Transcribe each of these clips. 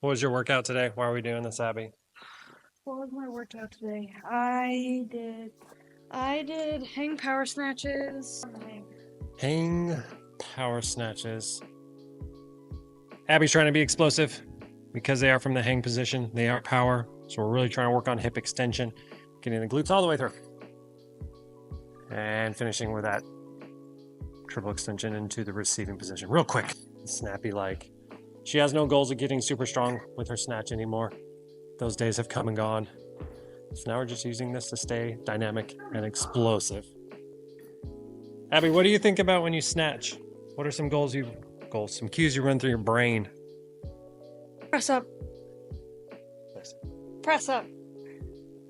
What was your workout today? Why are we doing this, Abby? What was my workout today? I did hang power snatches. Hang power snatches. Abby's trying to be explosive because they are from the hang position. They are power. So we're really trying to work on hip extension, getting the glutes all the way through. And finishing with that triple extension into the receiving position. Real quick, snappy like. She has no goals of getting super strong with her snatch anymore. Those days have come and gone. So now we're just using this to stay dynamic and explosive. Abby, what do you think about when you snatch? What are some some cues you run through your brain? Press up. Nice. Press up.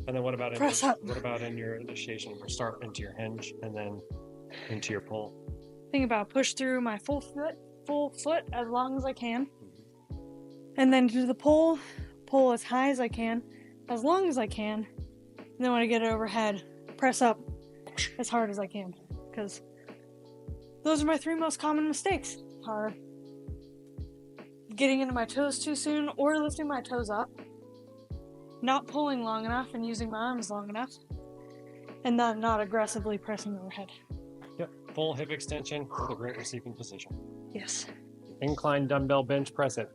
And then what about Press up. what about in your initiation? Start into your hinge and then into your pull. Think about push through my full foot as long as I can. And then do the pull as high as I can, as long as I can. And then when I get it overhead, press up as hard as I can. Because those are my three most common mistakes are getting into my toes too soon or lifting my toes up, not pulling long enough and using my arms long enough, and then not aggressively pressing overhead. Yep, full hip extension with a great receiving position. Yes. Incline dumbbell bench press it.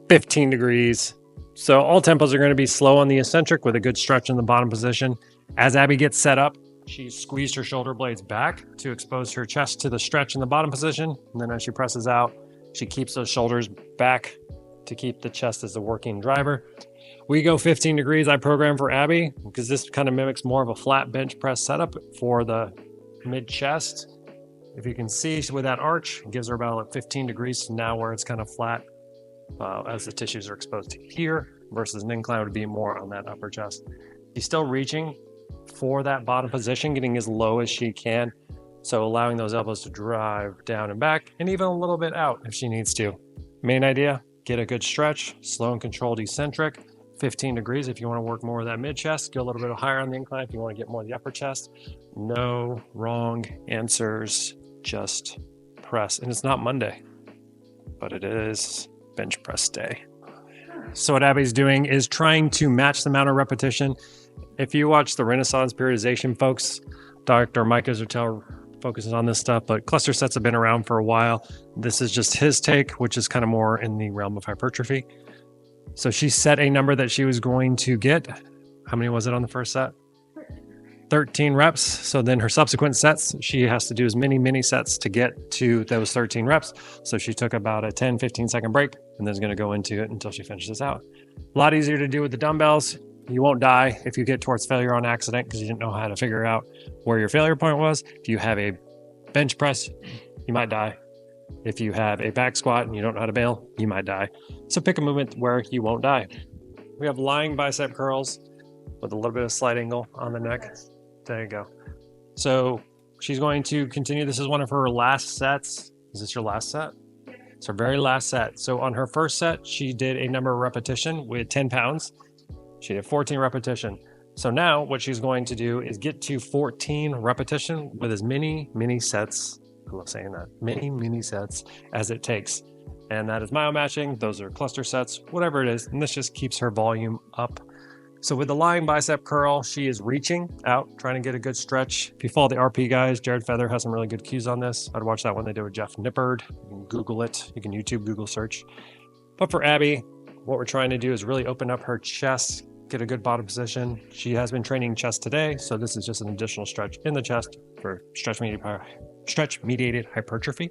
15 degrees. So all tempos are going to be slow on the eccentric with a good stretch in the bottom position. As Abby gets set up, she squeezed her shoulder blades back to expose her chest to the stretch in the bottom position. And then as she presses out, she keeps those shoulders back to keep the chest as the working driver. We go 15 degrees. I program for Abby because this kind of mimics more of a flat bench press setup for the mid chest. If you can see with that arch, it gives her about 15 degrees to now where it's kind of flat as the tissues are exposed to here versus an incline would be more on that upper chest. She's still reaching for that bottom position, getting as low as she can. So allowing those elbows to drive down and back and even a little bit out if she needs to. Main idea, get a good stretch, slow and controlled eccentric, 15 degrees if you want to work more of that mid chest, go a little bit higher on the incline if you want to get more of the upper chest. No wrong answers, just press. And it's not Monday, but it is bench press day. So what Abby's doing is trying to match the amount of repetition. If you watch the Renaissance periodization folks, Dr. Mike Isertel focuses on this stuff, but cluster sets have been around for a while. This is just his take, which is kind of more in the realm of hypertrophy. So she set a number that she was going to get. How many was it on the first set? 13 reps. So then her subsequent sets, she has to do as many sets to get to those 13 reps. So she took about a 10, 15 second break and then is going to go into it until she finishes out. A lot easier to do with the dumbbells. You won't die if you get towards failure on accident because you didn't know how to figure out where your failure point was. If you have a bench press, you might die. If you have a back squat and you don't know how to bail, you might die. So pick a movement where you won't die. We have lying bicep curls with a little bit of slight angle on the neck. There you go. So she's going to continue. This is one of her last sets. Is this your last set? It's her very last set. So on her first set, she did a number of repetition with 10 pounds. She did 14 repetition. So now what she's going to do is get to 14 repetition with as many sets. I love saying that. Many sets as it takes. And that is myo matching. Those are cluster sets, whatever it is. And this just keeps her volume up. So with the lying bicep curl, she is reaching out, trying to get a good stretch. If you follow the RP guys, Jared Feather has some really good cues on this. I'd watch that one they did with Jeff Nippard. You can Google it. You can YouTube, Google search. But for Abby, what we're trying to do is really open up her chest, get a good bottom position. She has been training chest today, so this is just an additional stretch in the chest for stretch-mediated hypertrophy.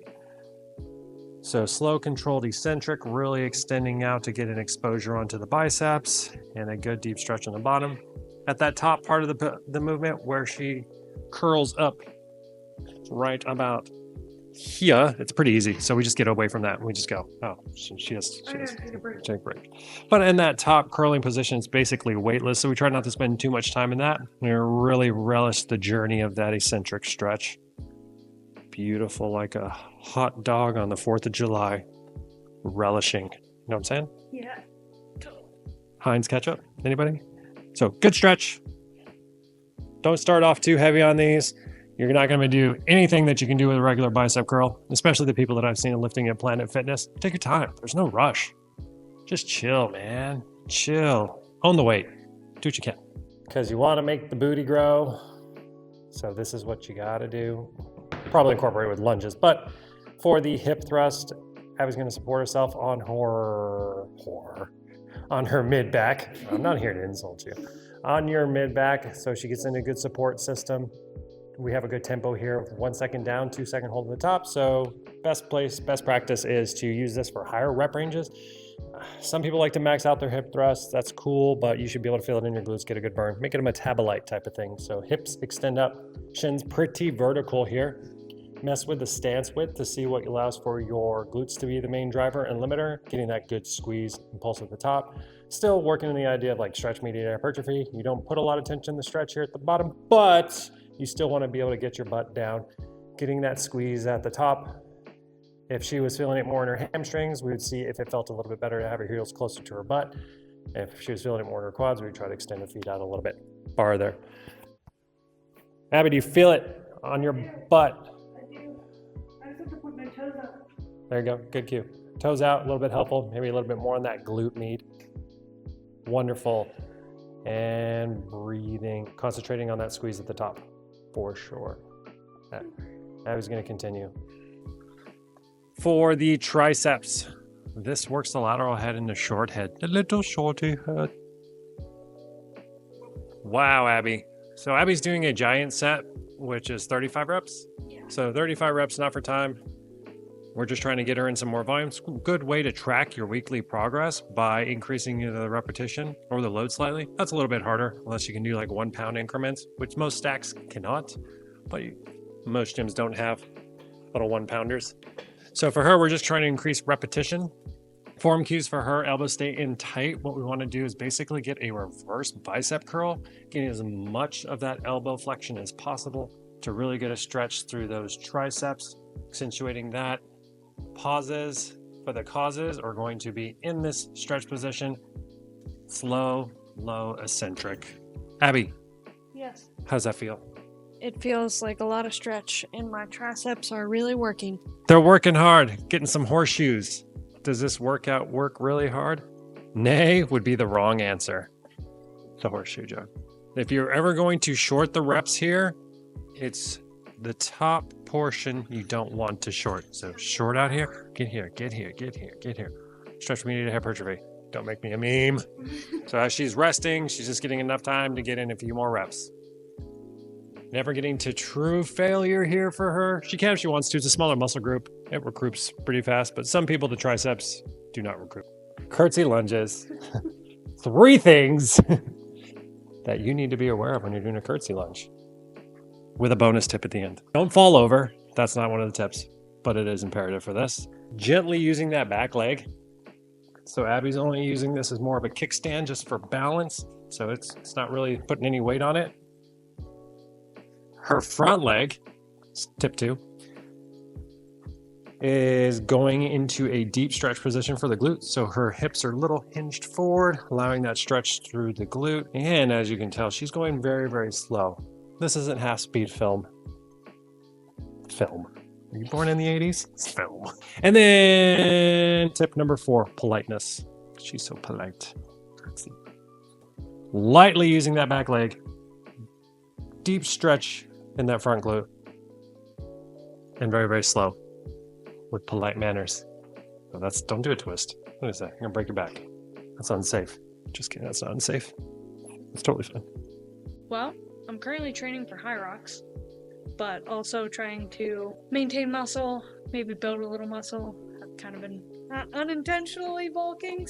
So slow, controlled eccentric, really extending out to get an exposure onto the biceps and a good deep stretch on the bottom. At that top part of the movement where she curls up right about here, it's pretty easy. So we just get away from that. And we just go, oh, she has take a break. But in that top curling position, it's basically weightless. So we try not to spend too much time in that. We really relish the journey of that eccentric stretch. Beautiful, like a hot dog on the 4th of July. Relishing. You know what I'm saying? Yeah. Heinz ketchup? Anybody? So good stretch. Don't start off too heavy on these. You're not going to do anything that you can do with a regular bicep curl, especially the people that I've seen lifting at Planet Fitness. Take your time. There's no rush. Just chill, man. Chill. Own the weight. Do what you can. Because you want to make the booty grow. So this is what you got to do. Probably incorporate with lunges. But for the hip thrust, Abby's going to support herself on her mid back. I'm not here to insult you. On your mid back, so she gets in a good support system. We have a good tempo here, 1 second down, 2 second hold at the top. So best practice is to use this for higher rep ranges. Some people like to max out their hip thrusts. That's cool, but you should be able to feel it in your glutes, get a good burn. Make it a metabolite type of thing. So hips extend up, shins pretty vertical here. Mess with the stance width to see what allows for your glutes to be the main driver and limiter, getting that good squeeze impulse at the top. Still working on the idea of like stretch mediated hypertrophy. You don't put a lot of tension in the stretch here at the bottom, but you still want to be able to get your butt down, getting that squeeze at the top. If she was feeling it more in her hamstrings, we would see if it felt a little bit better to have her heels closer to her butt. If she was feeling it more in her quads, we would try to extend her feet out a little bit farther. Abby, do you feel it on your butt? I do. I just have to put my toes up. There you go. Good cue. Toes out, a little bit helpful. Maybe a little bit more on that glute med. Wonderful. And breathing, concentrating on that squeeze at the top for sure. Abby's going to continue. For the triceps, this works the lateral head and the short head. The little shorty head. Wow, Abby. So Abby's doing a giant set, which is 35 reps. Yeah. So 35 reps, not for time. We're just trying to get her in some more volume. It's a good way to track your weekly progress by increasing the repetition or the load slightly. That's a little bit harder unless you can do like 1 pound increments, which most stacks cannot, but most gyms don't have little 1 pounders. So for her, we're just trying to increase repetition. Form cues for her, elbows stay in tight. What we want to do is basically get a reverse bicep curl, getting as much of that elbow flexion as possible to really get a stretch through those triceps, accentuating that. Pauses for the causes are going to be in this stretch position, slow, low, eccentric. Abby. Yes. How's that feel? It feels like a lot of stretch, and my triceps are really working. They're working hard, getting some horseshoes. Does this workout work really hard? Nay would be the wrong answer. The horseshoe joke. If you're ever going to short the reps here, it's the top portion you don't want to short. So short out here, get here, get here, get here, get here. Stretch mediated hypertrophy. Don't make me a meme. So as she's resting, she's just getting enough time to get in a few more reps. Never getting to true failure here for her. She can if she wants to. It's a smaller muscle group. It recruits pretty fast, but some people, the triceps, do not recruit. Curtsy lunges. 3 things that you need to be aware of when you're doing a curtsy lunge. With a bonus tip at the end. Don't fall over. That's not one of the tips, but it is imperative for this. Gently using that back leg. So Abby's only using this as more of a kickstand just for balance. So it's not really putting any weight on it. Her front leg, tip 2, is going into a deep stretch position for the glute. So her hips are a little hinged forward, allowing that stretch through the glute. And as you can tell, she's going very, very slow. This isn't half-speed film. Film. Were you born in the 80s? It's film. And then tip number 4, politeness. She's so polite. Lightly using that back leg. Deep stretch in that front glute. And very, very slow. With polite manners. So don't do a twist. What is that? You're gonna break your back. That's unsafe. Just kidding, that's not unsafe. It's totally fine. Well, I'm currently training for high rocks, but also trying to maintain muscle, maybe build a little muscle. I've kind of been unintentionally bulking,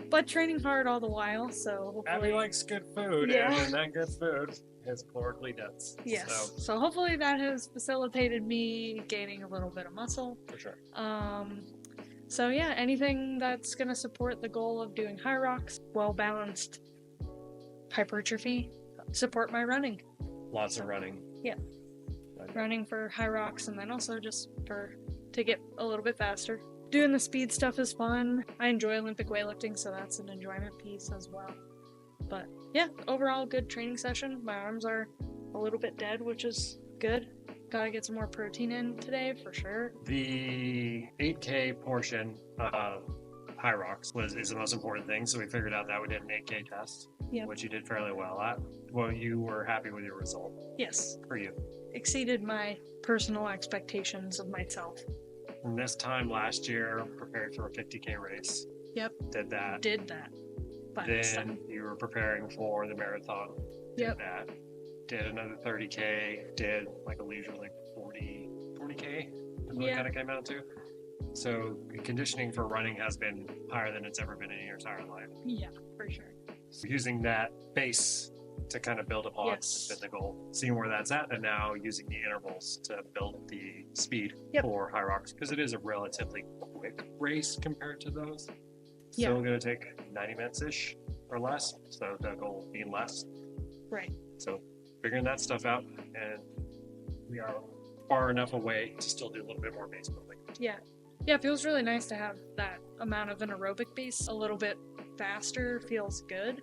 but training hard all the while, so hopefully... Abby likes good food, Yeah. and that good food is calorically dense. Yes, so hopefully that has facilitated me gaining a little bit of muscle. For sure. So yeah, anything that's going to support the goal of doing high rocks, well-balanced hypertrophy, support my running. Lots of running. Yeah. Running for high rocks, and then also just to get a little bit faster. Doing the speed stuff is fun. I enjoy Olympic weightlifting, so that's an enjoyment piece as well. But yeah, overall good training session. My arms are a little bit dead, which is good. Gotta get some more protein in today for sure. The 8K portion of high rocks is the most important thing. So we figured out that we did an 8K test, Yep. which you did fairly well at. Well, you were happy with your result. Yes. For you. Exceeded my personal expectations of myself. And this time last year, prepared for a 50K race. Yep. Did that. By this time. Then you were preparing for the marathon. Yep. Did that. Did another 30K. Did like a leisurely 40K. Is what it kind of came out to. So conditioning for running has been higher than it's ever been in your entire life. Yeah, for sure. So using that base to kind of build upon has been the goal. Seeing where that's at, and now using the intervals to build the speed for high rocks, because it is a relatively quick race compared to those. Still going to take 90 minutes ish or less. So the goal being less. Right. So figuring that stuff out, and we are far enough away to still do a little bit more base building. Yeah. Yeah, it feels really nice to have that amount of an aerobic base a little bit faster. Feels good.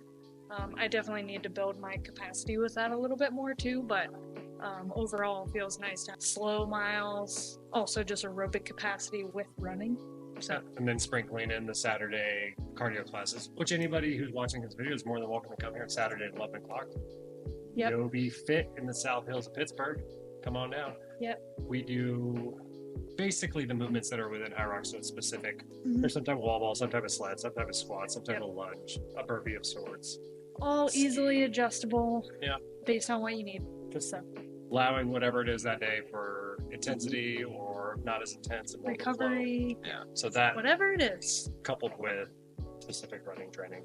I definitely need to build my capacity with that a little bit more too, but overall it feels nice to have slow miles, also just aerobic capacity with running. So. And then sprinkling in the Saturday cardio classes, which anybody who's watching this video is more than welcome to come here Saturday at 11 o'clock. Yep. You'll be fit in the South Hills of Pittsburgh. Come on down. Yep. We do basically the movements that are within high rocks, so it's specific. There's some type of wall ball, some type of sled, some type of squat, some type of lunge, a burpee of sorts. All easily adjustable based on what you need. Just allowing whatever it is that day for intensity or not as intense. And recovery. Yeah. So that whatever it is. Coupled with specific running training.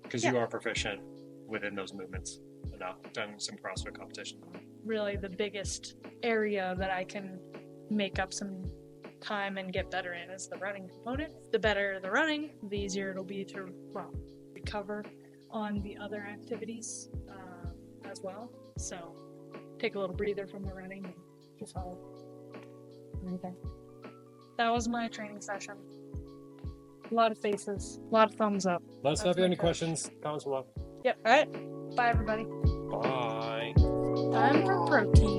Because you are proficient within those movements. And I've done some CrossFit competition. Really the biggest area that I can make up some time and get better in is the running component. The better the running, the easier it'll be to recover on the other activities as well. So take a little breather from the running and just follow. Okay. That was my training session. A lot of faces, a lot of thumbs up. Let us know if you have any questions, comments below. Yep. All right. Bye, everybody. Bye. Time for protein.